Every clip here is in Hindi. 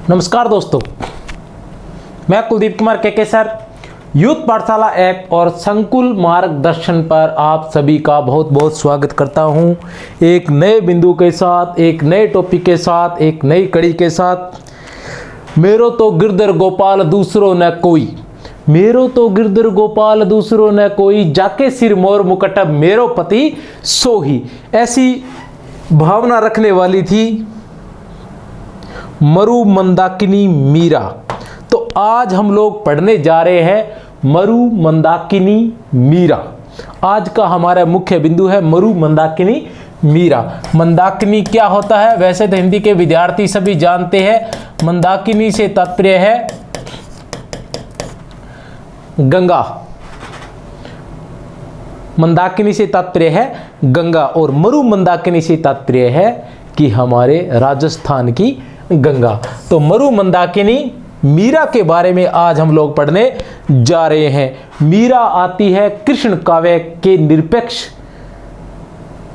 नमस्कार दोस्तों, मैं कुलदीप कुमार के सर यूथ पाठशाला ऐप और संकुल मार्गदर्शन पर आप सभी का बहुत बहुत स्वागत करता हूं। एक नए बिंदु के साथ, एक नए टॉपिक के साथ, एक नई कड़ी के साथ। मेरो तो गिरधर गोपाल दूसरो न कोई, मेरो तो गिरधर गोपाल दूसरो न कोई, जाके सिर मोर मुकटब मेरो पति सोही। ऐसी भावना रखने वाली थी मरु मंदाकिनी मीरा। तो आज हम लोग पढ़ने जा रहे हैं मरु मंदाकिनी मीरा। आज का हमारा मुख्य बिंदु है मरु मंदाकिनी मीरा। मंदाकिनी क्या होता है? वैसे तो हिंदी के विद्यार्थी सभी जानते हैं। मंदाकिनी से तात्पर्य है गंगा। मंदाकिनी से तात्पर्य है गंगा और मरु मंदाकिनी से तात्पर्य है कि हमारे राजस्थान की गंगा। तो मरु मंदाकिनी मीरा के बारे में आज हम लोग पढ़ने जा रहे हैं। मीरा आती है कृष्ण काव्य के निरपेक्ष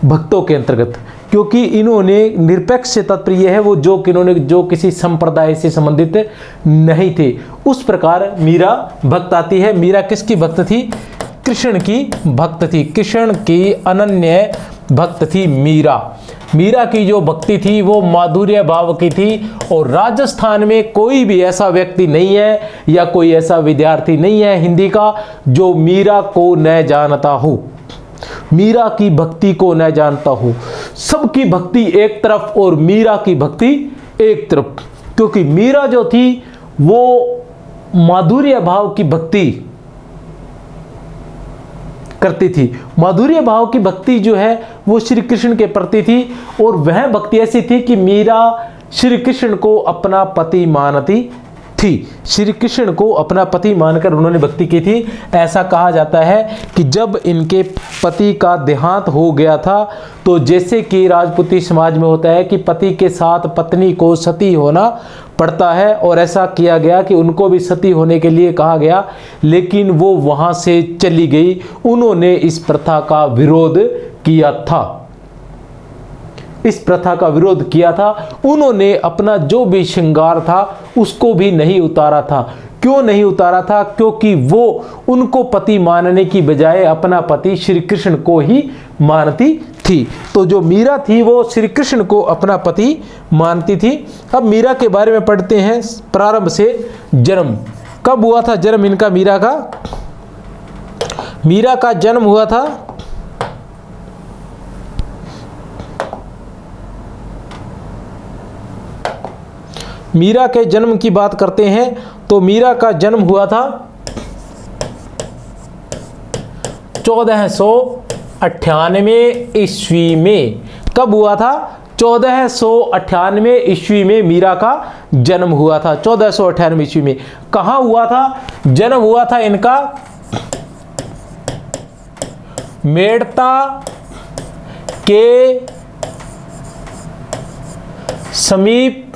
भक्तों के अंतर्गत, क्योंकि इन्होंने निरपेक्ष से तात्पर्य है वो जो किसी संप्रदाय से संबंधित नहीं थे। उस प्रकार मीरा भक्त आती है। मीरा किसकी भक्त थी? कृष्ण की भक्त थी। कृष्ण की अनन्य भक्त थी मीरा। मीरा की जो भक्ति थी वो माधुर्य भाव की थी। और राजस्थान में कोई भी ऐसा व्यक्ति नहीं है या कोई ऐसा विद्यार्थी नहीं है हिंदी का जो मीरा को न जानता हो, मीरा की भक्ति को न जानता हो। सबकी भक्ति एक तरफ और मीरा की भक्ति एक तरफ, क्योंकि मीरा जो थी वो माधुर्य भाव की भक्ति करती थी। माधुर्य भाव की भक्ति जो है वो श्री कृष्ण के प्रति थी। और वह भक्ति ऐसी थी कि मीरा श्री कृष्ण को अपना पति मानती थी। श्री कृष्ण को अपना पति मानकर उन्होंने भक्ति की थी। ऐसा कहा जाता है कि जब इनके पति का देहांत हो गया था, तो जैसे कि राजपूती समाज में होता है कि पति के साथ पत्नी को सती होना पड़ता है, और ऐसा किया गया कि उनको भी सती होने के लिए कहा गया, लेकिन वो वहां से चली गई। उन्होंने इस प्रथा का विरोध किया था। इस प्रथा का विरोध किया था। उन्होंने अपना जो भी श्रृंगार था उसको भी नहीं उतारा था। क्यों नहीं उतारा था? क्योंकि वो उनको पति मानने की बजाय अपना पति श्री कृष्ण को ही मानती थी। तो जो मीरा थी वो श्री कृष्ण को अपना पति मानती थी। अब मीरा के बारे में पढ़ते हैं। प्रारंभ से जन्म कब हुआ था? जन्म इनका मीरा का जन्म हुआ था मीरा के जन्म की बात करते हैं तो मीरा का जन्म हुआ था 1498 ईस्वी में। कब हुआ था? 1498 ईस्वी में मीरा का जन्म हुआ था। 1498 ईस्वी में कहाँ हुआ था? जन्म हुआ था इनका मेड़ता के समीप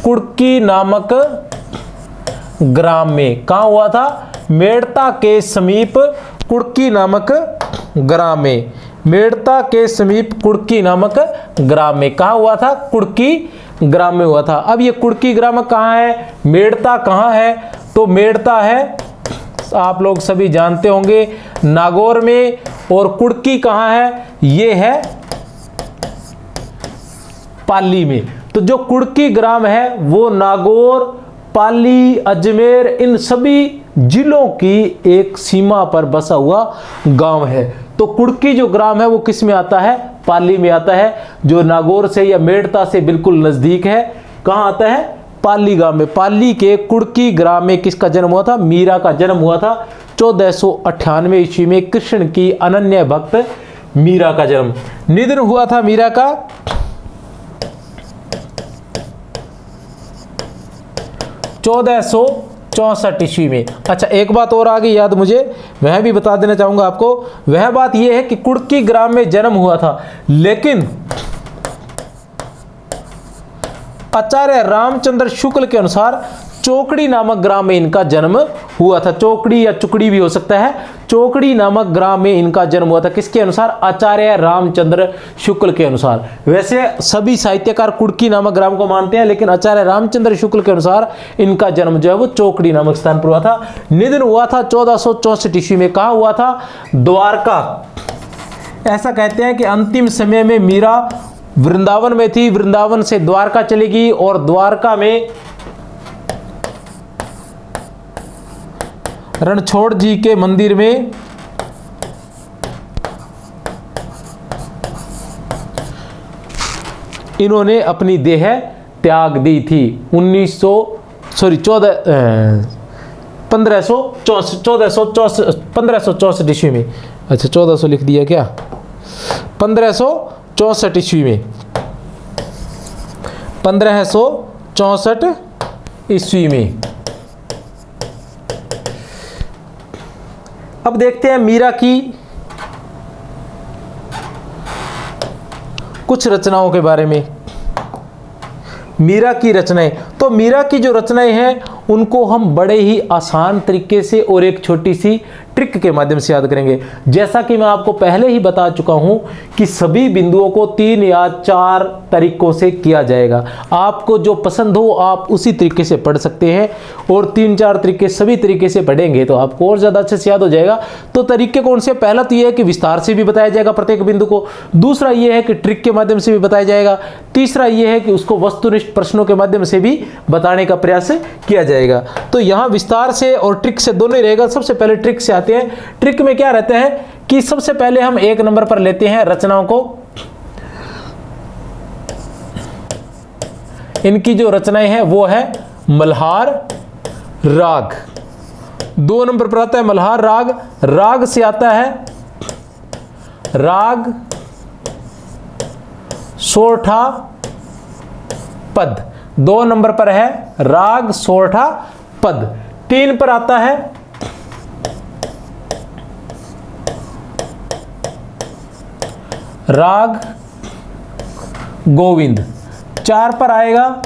कुड़की नामक ग्राम में। कहाँ हुआ था? मेड़ता के समीप कुड़की नामक ग्राम में। मेड़ता के समीप कुड़की नामक ग्राम में कहाँ हुआ था? कुड़की ग्राम में हुआ था। अब ये कुड़की ग्राम कहाँ है? मेड़ता कहाँ है? तो मेड़ता है, आप लोग सभी जानते होंगे, नागौर में। और कुड़की कहाँ है? ये है पाली में। तो जो कुड़की ग्राम है वो नागौर, पाली, अजमेर, इन सभी जिलों की एक सीमा पर बसा हुआ गांव है। तो कुड़की जो ग्राम है वो किस में आता है? पाली में आता है, जो नागौर से या मेड़ता से बिल्कुल नजदीक है। कहाँ आता है? पाली गांव में। पाली के कुड़की ग्राम में किसका जन्म हुआ था? मीरा का जन्म हुआ था 1498 ईस्वी में। कृष्ण की अनन्य भक्त मीरा का जन्म। निधन हुआ था मीरा का 1464 ईस्वी में। अच्छा, एक बात और आ गई याद मुझे, वह भी बता देना चाहूंगा आपको। वह बात यह है कि कुड़की ग्राम में जन्म हुआ था, लेकिन आचार्य रामचंद्र शुक्ल के अनुसार चौकड़ी नामक ग्राम में इनका जन्म हुआ था। चौकड़ी या चुकड़ी भी हो सकता है। चौकड़ी नामक ग्राम में इनका जन्म हुआ था। किसके अनुसार? आचार्य रामचंद्र शुक्ल के अनुसार। वैसे सभी साहित्यकार कुड़की नामक ग्राम को मानते हैं, लेकिन आचार्य रामचंद्र शुक्ल के अनुसार इनका जन्म जो है वो चौकड़ी नामक स्थान पर हुआ था। निधन हुआ था 1464 ईस्वी में। कहाँ हुआ था? द्वारका। ऐसा कहते हैं कि अंतिम समय में मीरा वृंदावन में थी, वृंदावन से द्वारका चली गई और द्वारका में रणछोड़ जी के मंदिर में इन्होंने अपनी देह त्याग दी थी। 1564 ईस्वी में। अच्छा 1400 लिख दिया क्या? 1564 ईस्वी में। 1564 ईस्वी में। अब देखते हैं मीरा की कुछ रचनाओं के बारे में। मीरा की रचनाएं, तो मीरा की जो रचनाएं हैं उनको हम बड़े ही आसान तरीके से और एक छोटी सी ट्रिक के माध्यम से याद करेंगे। जैसा कि मैं आपको पहले ही बता चुका हूं कि सभी बिंदुओं को 3 या 4 तरीकों से किया जाएगा। आपको जो पसंद हो आप उसी तरीके से पढ़ सकते हैं, और 3-4 तरीके सभी तरीके से पढ़ेंगे तो आपको और ज़्यादा अच्छे से याद हो जाएगा। तो तरीके कौन से? पहला तो यह है कि विस्तार से भी बताया जाएगा प्रत्येक बिंदु को। दूसरा यह है कि ट्रिक के माध्यम से भी बताया जाएगा। तीसरा यह है कि उसको वस्तुनिष्ठ प्रश्नों के माध्यम से भी बताने का प्रयास किया जाएगा। तो यहां विस्तार से और ट्रिक से दोनों ही रहेगा। सबसे पहले ट्रिक से आते हैं। ट्रिक में क्या रहता है कि सबसे पहले हम 1 नंबर पर लेते हैं रचनाओं को। इनकी जो रचनाएं हैं वो है मल्हार राग। 2 नंबर पर आता है मल्हार राग। राग से आता है राग सोरठा पद। 2 नंबर पर है राग सोरठा पद। 3 पर आता है राग गोविंद। 4 पर आएगा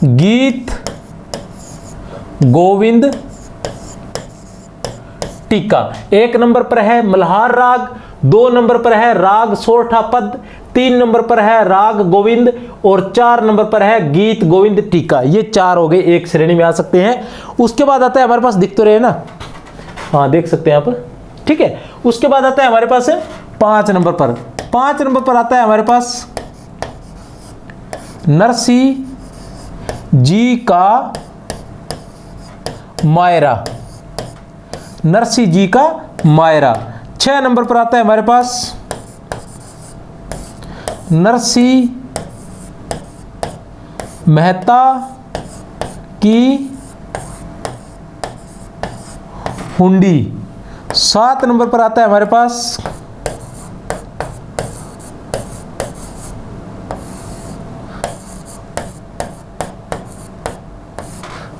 गीत गोविंद टीका। 1 नंबर पर है मल्हार राग, 2 नंबर पर है राग सोरठा पद, 3 नंबर पर है राग गोविंद और 4 नंबर पर है गीत गोविंद टीका। ये 4 हो गए, एक श्रेणी में आ सकते हैं। उसके बाद आता है हमारे पास, दिख तो रहे ना, हाँ देख सकते हैं आप, ठीक है। उसके बाद आता है हमारे पास 5 नंबर पर। 5 नंबर पर आता है हमारे पास नरसिंह जी का मायरा। नरसिंह जी का मायरा। 6 नंबर पर आता है हमारे पास नरसिंह मेहता की हुंडी। 7 नंबर पर आता है हमारे पास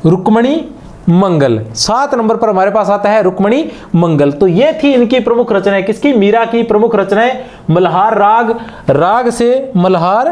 रुक्मणी मंगल। 7 नंबर पर हमारे पास आता है रुक्मणी मंगल। तो ये थी इनकी प्रमुख रचनाएं। किसकी? मीरा की प्रमुख रचनाएं। मल्हार राग, राग से मल्हार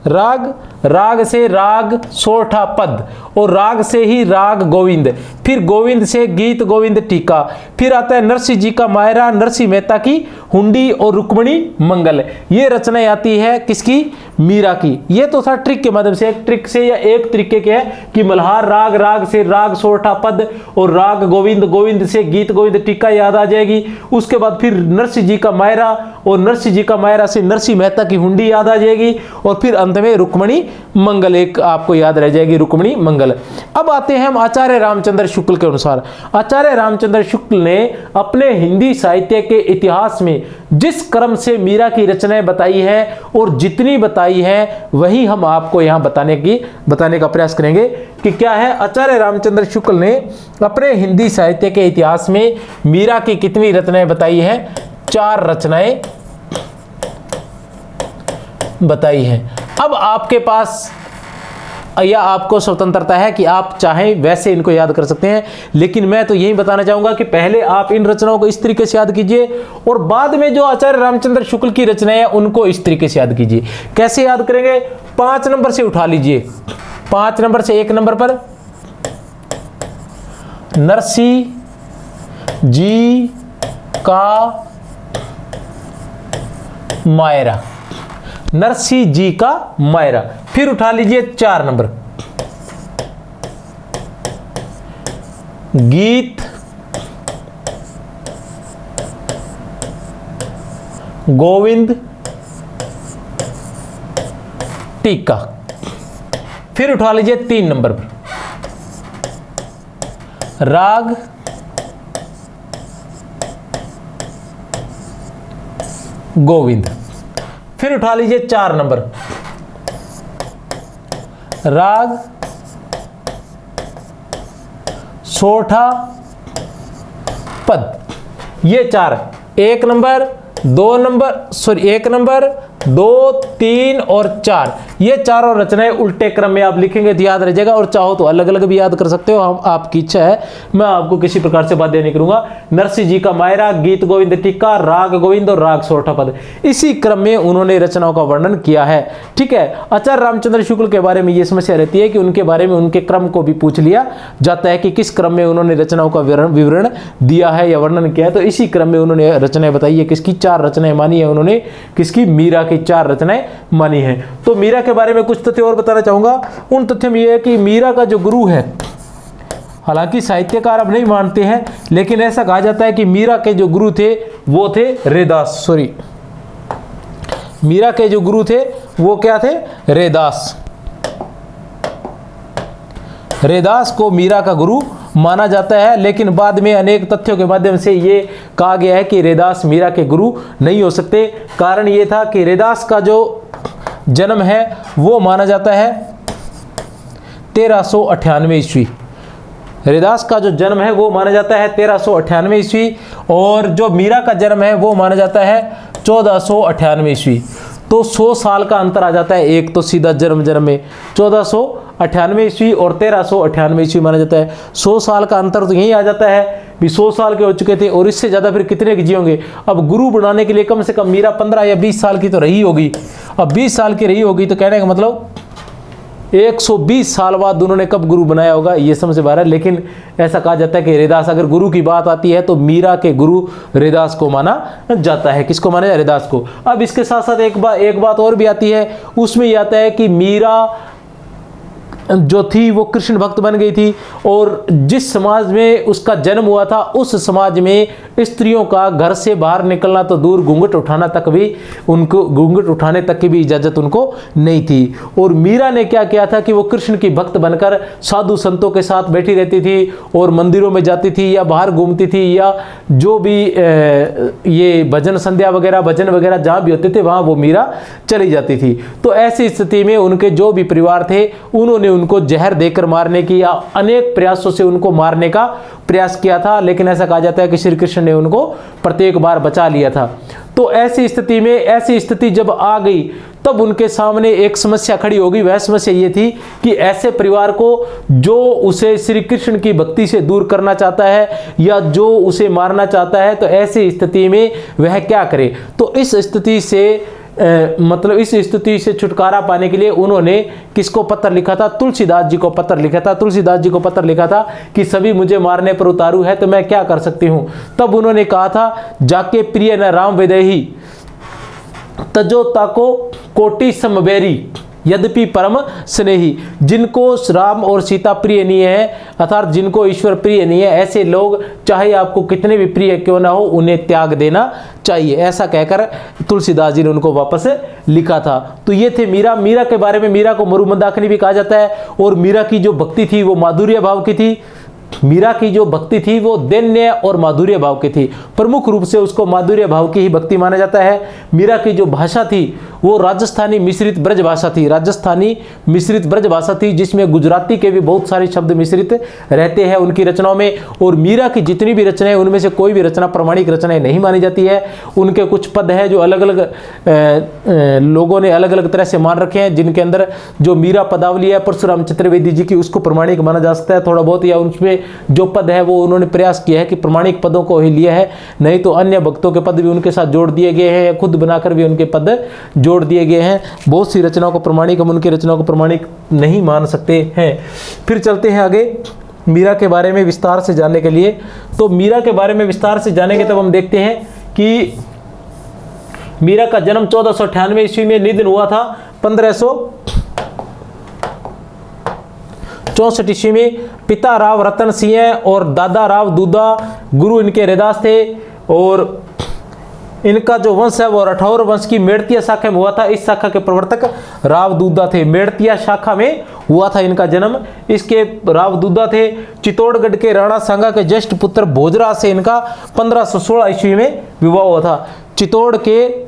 राग, राग से राग सोरठा पद और राग से ही राग गोविंद, फिर गोविंद से गीत गोविंद टीका, फिर आता है नरसिंह जी का मायरा, नरसिंह मेहता की हुंडी और रुक्मणी मंगल। ये रचनाएं आती है किसकी? मीरा की। ये तो था ट्रिक के माध्यम से। एक ट्रिक से या एक तरीके के है कि मल्हार राग, राग से राग सोरठा पद और राग गोविंद, गोविंद से गीत गोविंद टीका याद आ जाएगी। उसके बाद फिर नरसिंह जी का मायरा और नरसिंह जी का मायरा से नरसिंह मेहता की हुंडी याद आ जाएगी और फिर अंत में रुक्मणी मंगल एक आपको याद रह जाएगी, रुक्मणी मंगल। अब आते हैं हम आचार्य रामचंद्र शुक्ल के अनुसार। आचार्य रामचंद्र शुक्ल ने अपने हिंदी साहित्य के इतिहास में जिस क्रम से मीरा की रचनाएं बताई है और जितनी बताई है वही हम आपको यहां बताने का प्रयास करेंगे कि क्या है। आचार्य रामचंद्र शुक्ल ने अपने हिंदी साहित्य के इतिहास में मीरा की कितनी रचनाएं बताई है? 4 रचनाएं बताई हैं। अब आपके पास या आपको स्वतंत्रता है कि आप चाहें वैसे इनको याद कर सकते हैं, लेकिन मैं तो यही बताना चाहूंगा कि पहले आप इन रचनाओं को इस तरीके से याद कीजिए और बाद में जो आचार्य रामचंद्र शुक्ल की रचनाएं हैं उनको इस तरीके से याद कीजिए। कैसे याद करेंगे? 5 नंबर से उठा लीजिए। 5 नंबर से 1 नंबर पर नरसी जी का मायरा, नरसी जी का मायरा। फिर उठा लीजिए 4 नंबर गीत गोविंद टीका। फिर उठा लीजिए 3 नंबर पर राग गोविंद। फिर उठा लीजिए 4 नंबर राग सोठा पद। ये 4, 1 नंबर 2 नंबर 1 नंबर 2 3 और 4, ये चारों रचनाएं उल्टे क्रम में आप लिखेंगे तो याद रह जाएगा, और चाहो तो अलग अलग भी याद कर सकते हो, हम आपकी इच्छा है, मैं आपको किसी प्रकार से बाध्य नहीं करूंगा। नरसी जी का मायरा, गीत गोविंद टीका, राग गोविंद और राग सोठा पद, इसी क्रम में उन्होंने रचनाओं का वर्णन किया है। ठीक है, आचार्य रामचंद्र शुक्ल के बारे में यह समस्या रहती है कि उनके बारे में उनके क्रम को भी पूछ लिया जाता है कि किस क्रम में उन्होंने रचनाओं का विवरण दिया है या वर्णन किया है, तो इसी क्रम में उन्होंने रचनाएं बताई है। किसकी? 4 रचनाएं मानी है उन्होंने। किसकी? मीरा की 4 रचनाएं मानी है। तो मीरा के बारे में कुछ तथ्य और बताना चाहूंगा। उन तथ्य में यह है कि मीरा का जो गुरु है, हालांकि साहित्यकार अब नहीं मानते हैं, लेकिन ऐसा कहा जाता है कि मीरा के जो गुरु थे वो थे रैदास। मीरा के जो गुरु थे वो क्या थे? रैदास। रैदास को मीरा का गुरु माना जाता है, लेकिन बाद में अनेक तथ्यों के माध्यम से ये कहा गया है कि रैदास मीरा के गुरु नहीं हो सकते। कारण ये था कि रैदास का जो जन्म है वो माना जाता है 1398 ईस्वी। रैदास का जो जन्म है वो माना जाता है 1398 ईस्वी, और जो मीरा का जन्म है वो माना जाता है 1498 ईस्वी। तो 100 साल का अंतर आ जाता है, एक तो सीधा जन्म में 1498 ईस्वी और 1398 ईस्वी माना जाता है। 100 साल का अंतर तो यही आ जाता है भी 100 साल के हो चुके थे, और इससे ज़्यादा फिर कितने के जियोगे। अब गुरु बनाने के लिए कम से कम मीरा 15 या 20 साल की तो रही होगी। अब 20 साल की रही होगी तो कहने का मतलब 120 साल बाद उन्होंने कब गुरु बनाया होगा, ये समझ से बाहर है। लेकिन ऐसा कहा जाता है कि रैदास, अगर गुरु की बात आती है तो मीरा के गुरु रैदास को माना जाता है। किसको माना जाए? रैदास को। अब इसके साथ साथ एक बात और भी आती है, उसमें यह आता है कि मीरा जो थी वो कृष्ण भक्त बन गई थी, और जिस समाज में उसका जन्म हुआ था उस समाज में स्त्रियों का घर से बाहर निकलना तो दूर, घूंघट उठाना तक भी उनको, घूंघट उठाने तक की भी इजाज़त उनको नहीं थी। और मीरा ने क्या किया था कि वो कृष्ण की भक्त बनकर साधु संतों के साथ बैठी रहती थी और मंदिरों में जाती थी या बाहर घूमती थी, या जो भी ये भजन संध्या वगैरह, भजन वगैरह जहाँ भी होते थे वहाँ वो मीरा चली जाती थी। तो ऐसी स्थिति में उनके जो भी परिवार थे उन्होंने उनको जहर देकर मारने की या अनेक प्रयासों से उनको मारने का प्रयास किया था, लेकिन ऐसा कहा जाता है कि श्री कृष्ण ने उनको प्रत्येक बार बचा लिया था। तो ऐसी स्थिति जब आ गई तब उनके सामने एक समस्या खड़ी होगी। वह समस्या ये थी कि ऐसे परिवार को जो उसे श्री कृष्ण की भक्ति से दूर करना चाहता है या जो उसे मारना चाहता है, तो ऐसी स्थिति में वह क्या करे। तो इस स्थिति से छुटकारा पाने के लिए उन्होंने किसको पत्र लिखा था? तुलसीदास जी को पत्र लिखा था। तुलसीदास जी को पत्र लिखा था कि सभी मुझे मारने पर उतारू है तो मैं क्या कर सकती हूँ। तब उन्होंने कहा था, जाके प्रिय न राम विदेही तजो ताको कोटि समबेरी यद्यपि परम स्नेही। जिनको राम और सीता प्रिय नहीं है, अर्थात जिनको ईश्वर प्रिय नहीं है, ऐसे लोग चाहे आपको कितने भी प्रिय क्यों ना हो उन्हें त्याग देना चाहिए। ऐसा कहकर तुलसीदास जी ने उनको वापस लिखा था। तो ये थे मीरा के बारे में। मीरा को मरुमंदाकिनी भी कहा जाता है, और मीरा की जो भक्ति थी वो माधुर्य भाव की थी। मीरा की जो भक्ति थी वो दैन्य और माधुर्य भाव की थी। प्रमुख रूप से उसको माधुर्य भाव की ही भक्ति माना जाता है। मीरा की जो भाषा थी वो राजस्थानी मिश्रित ब्रज भाषा थी, राजस्थानी मिश्रित ब्रज भाषा थी, जिसमें गुजराती के भी बहुत सारे शब्द मिश्रित रहते हैं उनकी रचनाओं में। और मीरा की जितनी भी रचनाएं, उनमें से कोई भी रचना प्रमाणिक रचनाएं नहीं मानी जाती है। उनके कुछ पद हैं जो अलग अलग लोगों ने अलग अलग तरह से मान रखे हैं, जिनके अंदर जो मीरा पदावली है परशुराम चतुर्वेदी जी की, उसको प्रमाणिक माना जा सकता है थोड़ा बहुत, या उसमें जो पद है वो उन्होंने प्रयास किया है कि प्रमाणिक पदों को ही लिया है, नहीं तो अन्य भक्तों के पद भी उनके साथ जोड़ दिए गए हैं, या खुद बनाकर भी उनके पद जोड़ दिए गए हैं। बहुत सी रचनाओं को प्रमाणिक, हम उनकी रचनाओं को प्रमाणिक नहीं मान सकते हैं। फिर चलते हैं आगे मीरा के बारे में विस्तार से जानने के लिए। तो मीरा के बारे में विस्तार से जानेंगे तब हम देखते हैं कि मीरा का जन्म 1498 ईस्वी में, निधन हुआ था 1564 ईस्वी में। पिता राव रतन सिंह और दादा राव दूधा गुरु इनके हरिदास थे, और इनका जो वंश है वो राठौर वंश की मेड़तिया शाखा में हुआ था। इस शाखा के प्रवर्तक राव दूधा थे, मेड़तिया शाखा में हुआ था इनका जन्म, इसके राव दूधा थे। चित्तौड़गढ़ के राणा सांगा के ज्येष्ठ पुत्र भोजराज से इनका 1516 ईस्वी में विवाह हुआ था। चित्तौड़ के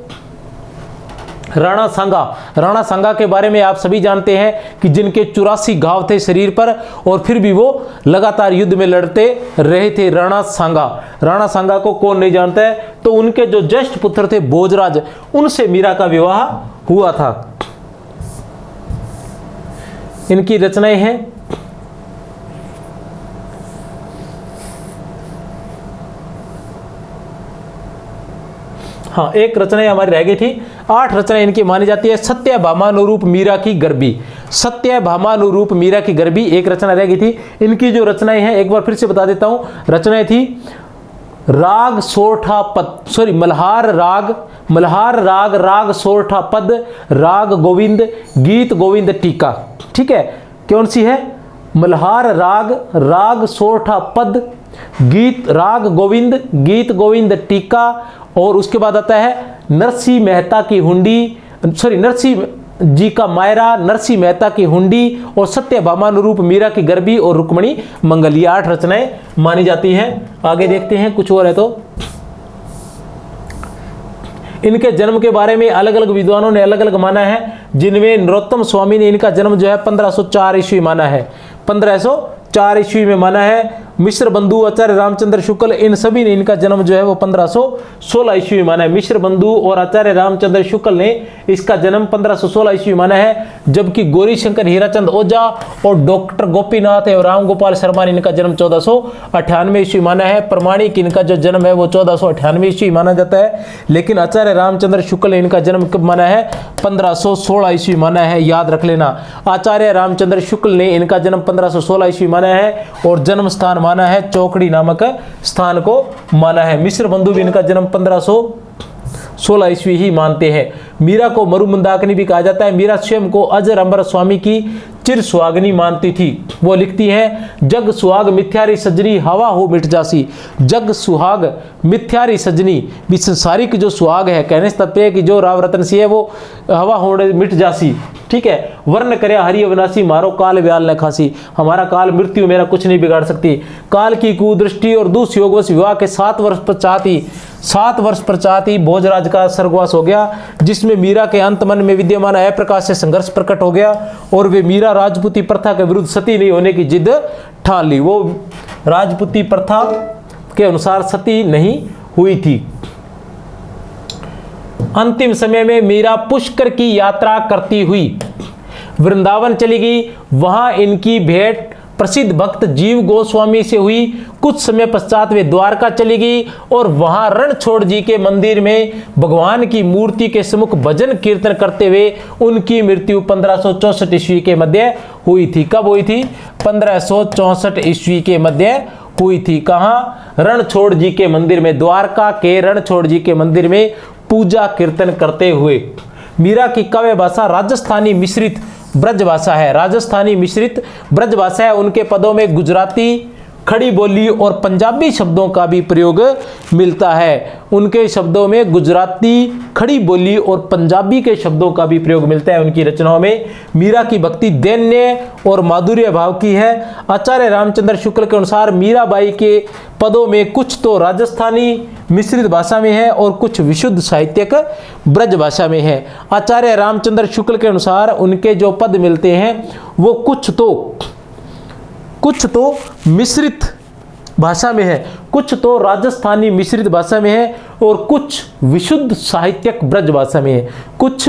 राणा सांगा के बारे में आप सभी जानते हैं कि जिनके 84 घाव थे शरीर पर, और फिर भी वो लगातार युद्ध में लड़ते रहे थे। राणा सांगा को कौन नहीं जानता है। तो उनके जो ज्येष्ठ पुत्र थे भोजराज, उनसे मीरा का विवाह हुआ था। इनकी रचनाएं हैं हाँ, एक रचना हमारी रह गई थी। 8 रचनाएं इनकी मानी जाती है। सत्यभामानुरूप मीरा की गर्भी, सत्यभामानुरूप मीरा की गर्भी एक रचना रह गई थी। इनकी जो रचनाएं हैं एक बार फिर से बता देता हूं। रचनाएं थी राग सोरठा पद, सॉरी मल्हार राग, राग सोरठा पद, राग गोविंद, गीत गोविंद टीका। ठीक है, कौन सी है? मल्हार राग, राग सोरठा पद, गीत राग गोविंद, गीत गोविंद टीका। और उसके बाद आता है नरसिंह मेहता की हुंडी, सॉरी नरसिंह जी का मायरा, नरसिंह मेहता की हुंडी, और सत्यभामानुरूप मीरा की गर्भी और रुक्मणी मंगल। ये 8 रचनाएं मानी जाती हैं। आगे देखते हैं कुछ और है। तो इनके जन्म के बारे में अलग अलग विद्वानों ने अलग अलग माना है, जिनमें नरोत्तम स्वामी ने इनका जन्म जो है 1504 ईस्वी माना है, 1504 ईस्वी में माना है। मिश्र बंधु, आचार्य रामचंद्र शुक्ल, इन सभी ने इनका जन्म जो है वो 1516 ईस्वी में माना है। मिश्र बंधु और आचार्य रामचंद्र शुक्ल ने इसका जन्म 1516 ईस्वी में माना है, जबकि गौरी शंकर हीराचंद ओझा और डॉक्टर गोपीनाथ एवं राम गोपाल शर्मा ने इनका जन्म 1498 ईस्वी माना है। प्रमाणिक इनका जो जन्म है वो 1498 ईस्वी माना जाता है, लेकिन आचार्य रामचंद्र शुक्ल ने इनका जन्म कब माना है? 1516 ईस्वी माना है, याद रख लेना। आचार्य रामचंद्र शुक्ल ने इनका जन्म 1516 ईस्वी माना है, और जन्म स्थान माना है चौकड़ी नामक स्थान को माना है। मिश्र बंधु भी इनका जन्म 1516 ईस्वी ही मानते हैं। मीरा को मरु मंदाकिनी भी कहा जाता है। मीरा स्वयं को अजर अंबर स्वामी की चिर सुहागनी मानती थी। वो लिखती है, जग सुहाग मिथ्यारी सजनी हवा हो मिट जासी। जग सुहाग मिथ्यारी सजनी, भी संसारिक जो सुहाग है, कहने से तात्पर्य है कि जो राव रतन सी है वो हवा हो मिट जासी। ठीक है, वर्ण करे हरि अविनाशी, मारो काल व्याल न खासी। हमारा काल मृत्यु मेरा कुछ नहीं बिगाड़ सकती। काल की कुदृष्टि और दुष्योगवश विवाह के 7 वर्ष पश्चात ही भोजराज का स्वर्गवास हो गया, जिसमें मीरा के अंत मन में विद्यमान अप्रकाश से संघर्ष प्रकट हो गया, और वे मीरा राजपूती प्रथा के विरुद्ध सती नहीं होने की जिद ठान ली। वो राजपूती प्रथा के अनुसार सती नहीं हुई थी। अंतिम समय में मीरा पुष्कर की यात्रा करती हुई वृंदावन चली गई। वहां इनकी भेंट प्रसिद्ध भक्त जीव गोस्वामी से हुई। कुछ समय पश्चात वे द्वारका चली गई, और वहां रणछोड़ जी के मंदिर में भगवान की मूर्ति के सम्मुख भजन कीर्तन करते हुए उनकी मृत्यु 1564 ईस्वी के मध्य हुई थी। कब हुई थी? 1564 ईस्वी के मध्य हुई थी। कहाँ? रणछोड़ जी के मंदिर में, द्वारका के रणछोड़ जी के मंदिर में पूजा कीर्तन करते हुए। मीरा की काव्य भाषा राजस्थानी मिश्रित ब्रज भाषा है। राजस्थानी मिश्रित ब्रज भाषा है। उनके पदों में गुजराती, खड़ी बोली और पंजाबी शब्दों का भी प्रयोग मिलता है। उनके शब्दों में गुजराती, खड़ी बोली और पंजाबी के शब्दों का भी प्रयोग मिलता है उनकी रचनाओं में। मीरा की भक्ति दैन्य और माधुर्य भाव की है। आचार्य रामचंद्र शुक्ल के अनुसार मीराबाई के पदों में कुछ तो राजस्थानी मिश्रित भाषा में है और कुछ विशुद्ध साहित्यिक ब्रज भाषा में है। आचार्य रामचंद्र शुक्ल के अनुसार उनके जो पद मिलते हैं वो कुछ तो मिश्रित भाषा में है, कुछ तो राजस्थानी मिश्रित भाषा में है और कुछ विशुद्ध साहित्यिक ब्रज भाषा में है, कुछ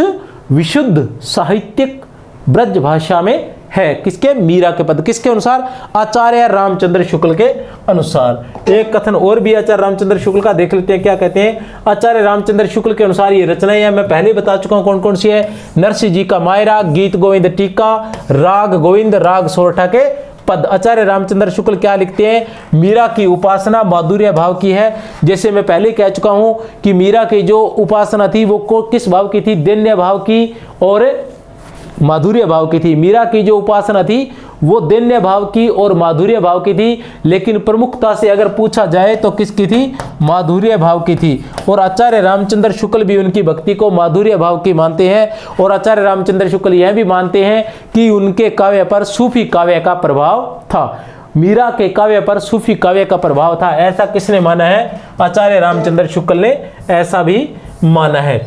विशुद्ध साहित्यिक ब्रज भाषा में है। किसके? मीरा के पद। किसके अनुसार? आचार्य रामचंद्र शुक्ल के अनुसार। एक कथन और भी आचार्य रामचंद्र शुक्ल का देख लेते हैं, क्या कहते हैं। आचार्य रामचंद्र शुक्ल के अनुसार ये रचनाएं हैं, मैं पहले बता चुका हूं कौन कौन सी है। नरसिंह जी का मायरा, गीत गोविंद टीका, राग गोविंद, राग सोरठा के पद। आचार्य रामचंद्र शुक्ल क्या लिखते हैं? मीरा की उपासना माधुर्य भाव की है। जैसे मैं पहले कह चुका हूं कि मीरा की जो उपासना थी वो किस भाव की थी? दैन्य भाव की और माधुर्य भाव की थी। मीरा की जो उपासना थी वो दैन्य भाव की और माधुर्य भाव की थी, लेकिन प्रमुखता से अगर पूछा जाए तो किसकी थी? माधुर्य भाव की थी। और आचार्य रामचंद्र शुक्ल भी उनकी भक्ति को माधुर्य भाव की मानते हैं। और आचार्य रामचंद्र शुक्ल यह भी मानते हैं कि उनके काव्य पर सूफी काव्य का प्रभाव था। मीरा के काव्य पर सूफी काव्य का प्रभाव था, ऐसा किसने माना है? आचार्य रामचंद्र शुक्ल ने ऐसा भी माना है।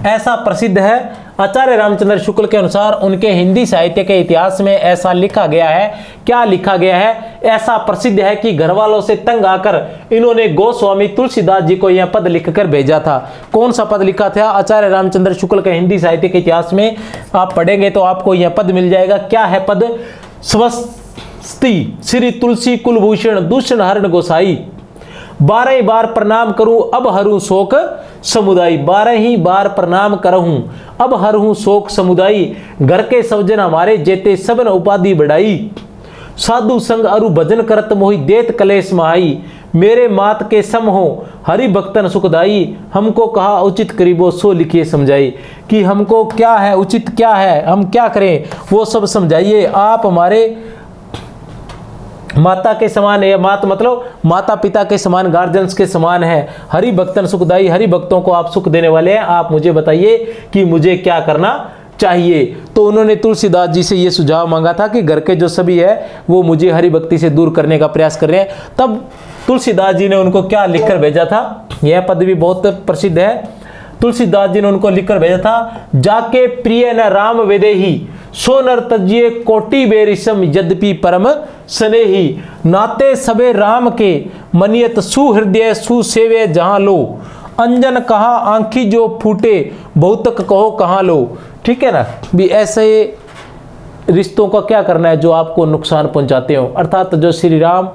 ऐसा प्रसिद्ध है। आचार्य रामचंद्र शुक्ल के अनुसार उनके हिंदी साहित्य के इतिहास में ऐसा लिखा गया है। क्या लिखा गया है? ऐसा प्रसिद्ध है कि घरवालों से तंग आकर इन्होंने गोस्वामी तुलसीदास जी को यह पद लिखकर भेजा था। कौन सा पद लिखा था आचार्य रामचंद्र शुक्ल के हिंदी साहित्य के इतिहास में? आप पढ़ेंगे तो आपको यह पद मिल जाएगा। क्या है पद? स्वस्ति श्री तुलसी कुलभूषण दूषण हरण गोसाई, 12 बार प्रणाम करूं अब हरू शोक समुदाय। 12 बार प्रणाम करहूं अब हरू शोक समुदाय, घर के सवजन हमारे जेते सबन उपाधि बढ़ाई। साधु संग अरु भजन करत मोहि देत कलेश महाई, मेरे मात के सम हो हरि भक्तन सुखदाई। हमको कहा उचित करीबो सो लिखिए समझाई। कि हमको क्या है उचित, क्या है, हम क्या करें वो सब समझाइए। आप हमारे माता के समान है, मात मतलब माता पिता के समान, गार्जियंस के समान है। हरि भक्तन सुखदाई, हरि भक्तों को आप सुख देने वाले हैं। आप मुझे बताइए कि मुझे क्या करना चाहिए। तो उन्होंने तुलसीदास जी से ये सुझाव मांगा था कि घर के जो सभी है वो मुझे हरि भक्ति से दूर करने का प्रयास कर रहे हैं। तब तुलसीदास जी ने उनको क्या लिखकर भेजा था? यह पद भी बहुत प्रसिद्ध है। तुलसीदास जी ने उनको लिखकर भेजा था, जाके प्रिय न राम वेदेही, सो नर तजिए कोटि बेरिसम यद्यपि परम स्नेही। नाते सबे राम के मनियत सुहृदय सुसेवे जहां लो, अंजन कहा आंखी जो फूटे बहुतक कहो कहां लो। ठीक है ना? भी ऐसे रिश्तों का क्या करना है जो आपको नुकसान पहुंचाते हो। अर्थात जो श्री राम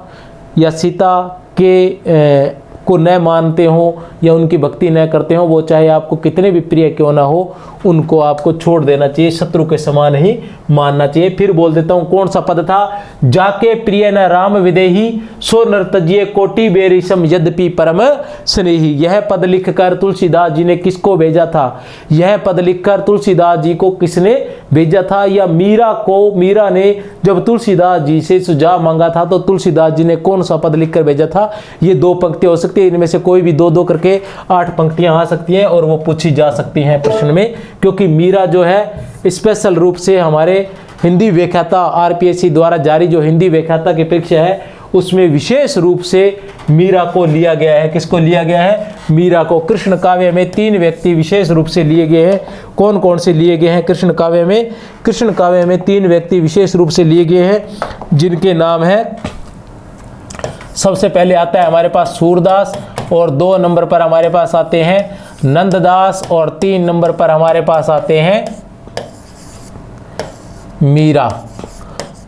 या सीता के को न मानते हो या उनकी भक्ति न करते हो, वो चाहे आपको कितने भी प्रिय क्यों ना हो, उनको आपको छोड़ देना चाहिए, शत्रु के समान ही मानना चाहिए। फिर बोल देता हूं कौन सा पद था? जाके प्रिय न राम विदेही, सो नर तजिए कोटि बेरिसम यद्यपि परम स्नेही। यह पद लिखकर तुलसीदास जी ने किसको भेजा था? यह पद लिखकर तुलसीदास जी को किसने भेजा था? या मीरा ने जब तुलसीदास जी से सुझाव मांगा था तो तुलसीदास जी ने कौन सा पद लिखकर भेजा था? ये 2 पंक्तियां हो सकती है, इनमें से कोई भी 2-2 करके 8 पंक्तियां आ सकती हैं और वो पूछी जा सकती हैं प्रश्न में। क्योंकि मीरा जो है स्पेशल रूप से हमारे हिंदी व्याख्याता आरपीएससी द्वारा जारी जो हिंदी व्याख्याता की परीक्षा है उसमें विशेष रूप से मीरा को लिया गया है। किसको लिया गया है? मीरा को। कृष्ण काव्य में 3 व्यक्ति विशेष रूप से लिए गए हैं। कौन कौन से लिए गए हैं कृष्ण काव्य में? कृष्ण काव्य में 3 व्यक्ति विशेष रूप से लिए गए हैं जिनके नाम है, सबसे पहले आता है हमारे पास सूरदास, और 2 नंबर पर हमारे पास आते हैं नंददास, और 3 नंबर पर हमारे पास आते हैं मीरा।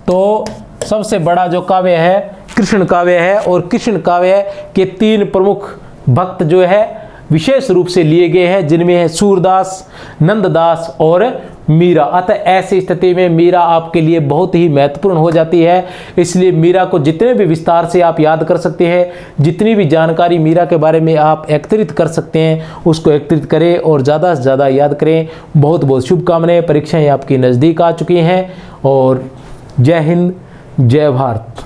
तो सबसे बड़ा जो काव्य है कृष्ण काव्य है, और कृष्ण काव्य के 3 प्रमुख भक्त जो है विशेष रूप से लिए गए हैं, जिनमें है सूरदास, नंददास और मीरा। अतः ऐसी स्थिति में मीरा आपके लिए बहुत ही महत्वपूर्ण हो जाती है। इसलिए मीरा को जितने भी विस्तार से आप याद कर सकते हैं, जितनी भी जानकारी मीरा के बारे में आप एकत्रित कर सकते हैं, उसको एकत्रित करें और ज़्यादा से ज़्यादा याद करें। बहुत बहुत शुभकामनाएं। परीक्षाएं आपकी नज़दीक आ चुकी हैं और जय हिंद, जय भारत।